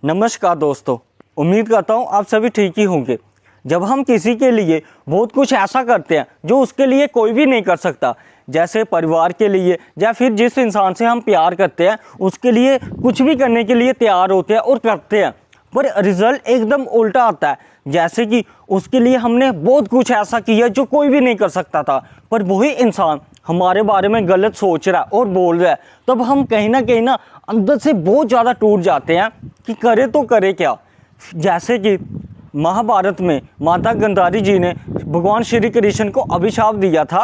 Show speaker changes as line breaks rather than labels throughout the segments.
नमस्कार दोस्तों, उम्मीद करता हूँ आप सभी ठीक ही होंगे। जब हम किसी के लिए बहुत कुछ ऐसा करते हैं जो उसके लिए कोई भी नहीं कर सकता, जैसे परिवार के लिए या फिर जिस इंसान से हम प्यार करते हैं उसके लिए कुछ भी करने के लिए तैयार होते हैं और करते हैं, पर रिजल्ट एकदम उल्टा आता है। जैसे कि उसके लिए हमने बहुत कुछ ऐसा किया जो कोई भी नहीं कर सकता था, पर वही इंसान हमारे बारे में गलत सोच रहा है और बोल रहा है, तब हम कहीं ना अंदर से बहुत ज़्यादा टूट जाते हैं कि करे तो करे क्या। जैसे कि महाभारत में माता गांधारी जी ने भगवान श्री कृष्ण को अभिशाप दिया था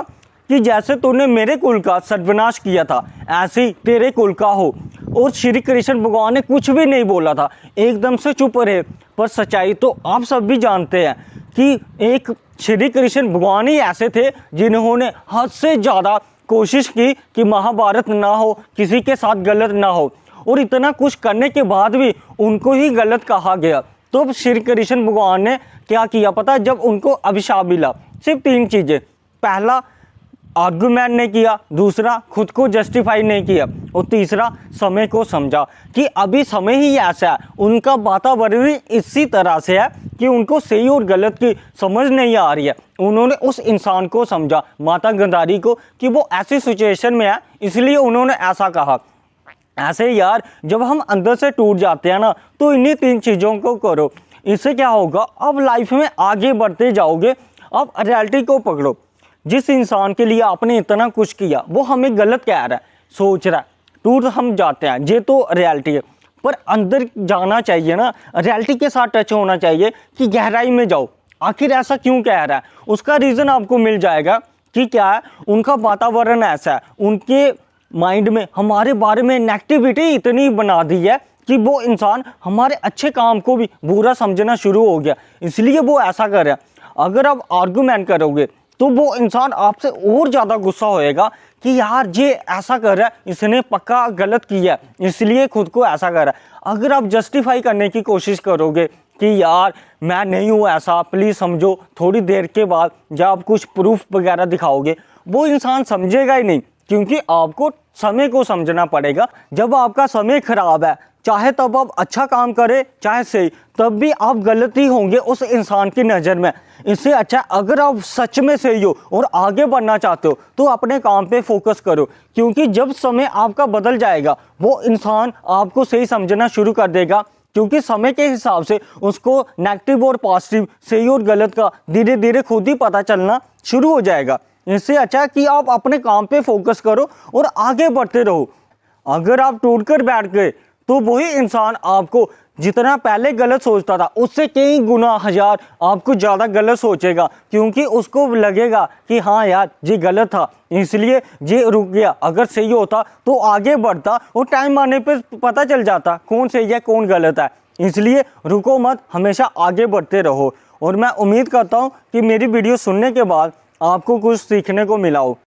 कि जैसे तूने मेरे कुल का सर्वनाश किया था ऐसे ही तेरे कुल का हो। और श्री कृष्ण भगवान ने कुछ भी नहीं बोला था, एकदम से चुप रहे। पर सच्चाई तो आप सब भी जानते हैं कि एक श्री कृष्ण भगवान ही ऐसे थे जिन्होंने हद से ज़्यादा कोशिश की कि महाभारत ना हो, किसी के साथ गलत ना हो, और इतना कुछ करने के बाद भी उनको ही गलत कहा गया। तो श्री कृष्ण भगवान ने क्या किया पता, जब उनको अभिशाप मिला, सिर्फ 3 चीज़ें। पहला, आर्गुमेंट नहीं किया, दूसरा खुद को जस्टिफाई नहीं किया, और तीसरा समय को समझा कि अभी समय ही ऐसा है। उनका वातावरण ही इसी तरह से है कि उनको सही और गलत की समझ नहीं आ रही है। उन्होंने उस इंसान को समझा, माता गांधारी को, कि वो ऐसी सिचुएशन में है, इसलिए उन्होंने ऐसा कहा। ऐसे यार, जब हम अंदर से टूट जाते हैं ना, तो इन्हीं 3 चीज़ों को करो। इससे क्या होगा, अब लाइफ में आगे बढ़ते जाओगे। अब रियलिटी को पकड़ो। जिस इंसान के लिए आपने इतना कुछ किया वो हमें गलत कह रहा है, सोच रहा है, टूट हम जाते हैं, ये तो रियलिटी है। पर अंदर जाना चाहिए ना, रियलिटी के साथ टच होना चाहिए कि गहराई में जाओ, आखिर ऐसा क्यों कह रहा है। उसका रीज़न आपको मिल जाएगा कि क्या है, उनका वातावरण ऐसा है, उनके माइंड में हमारे बारे में नेगेटिविटी इतनी बना दी है कि वो इंसान हमारे अच्छे काम को भी बुरा समझना शुरू हो गया, इसलिए वो ऐसा कर रहा है। अगर आप आर्गुमेंट करोगे तो वो इंसान आपसे और ज़्यादा गुस्सा होएगा कि यार ये ऐसा कर रहा है, इसने पक्का गलत किया है, इसलिए खुद को ऐसा कर रहा है। अगर आप जस्टिफाई करने की कोशिश करोगे कि यार मैं नहीं हूँ ऐसा, प्लीज़ समझो, थोड़ी देर के बाद जब आप कुछ प्रूफ वगैरह दिखाओगे, वो इंसान समझेगा ही नहीं, क्योंकि आपको समय को समझना पड़ेगा। जब आपका समय खराब है, चाहे तब आप अच्छा काम करें चाहे सही, तब भी आप गलत ही होंगे उस इंसान की नज़र में। इससे अच्छा अगर आप सच में सही हो और आगे बढ़ना चाहते हो तो अपने काम पे फोकस करो, क्योंकि जब समय आपका बदल जाएगा वो इंसान आपको सही समझना शुरू कर देगा, क्योंकि समय के हिसाब से उसको नेगेटिव और पॉजिटिव, सही और गलत का धीरे धीरे खुद ही पता चलना शुरू हो जाएगा। इससे अच्छा कि आप अपने काम पे फोकस करो और आगे बढ़ते रहो। अगर आप टूट कर बैठ गए तो वही इंसान आपको जितना पहले गलत सोचता था उससे कई गुना हजार आपको ज़्यादा गलत सोचेगा, क्योंकि उसको लगेगा कि हाँ यार ये गलत था, इसलिए ये रुक गया। अगर सही होता तो आगे बढ़ता और टाइम आने पे पता चल जाता कौन सही है कौन गलत है। इसलिए रुको मत, हमेशा आगे बढ़ते रहो। और मैं उम्मीद करता हूँ कि मेरी वीडियो सुनने के बाद आपको कुछ सीखने को मिला हो।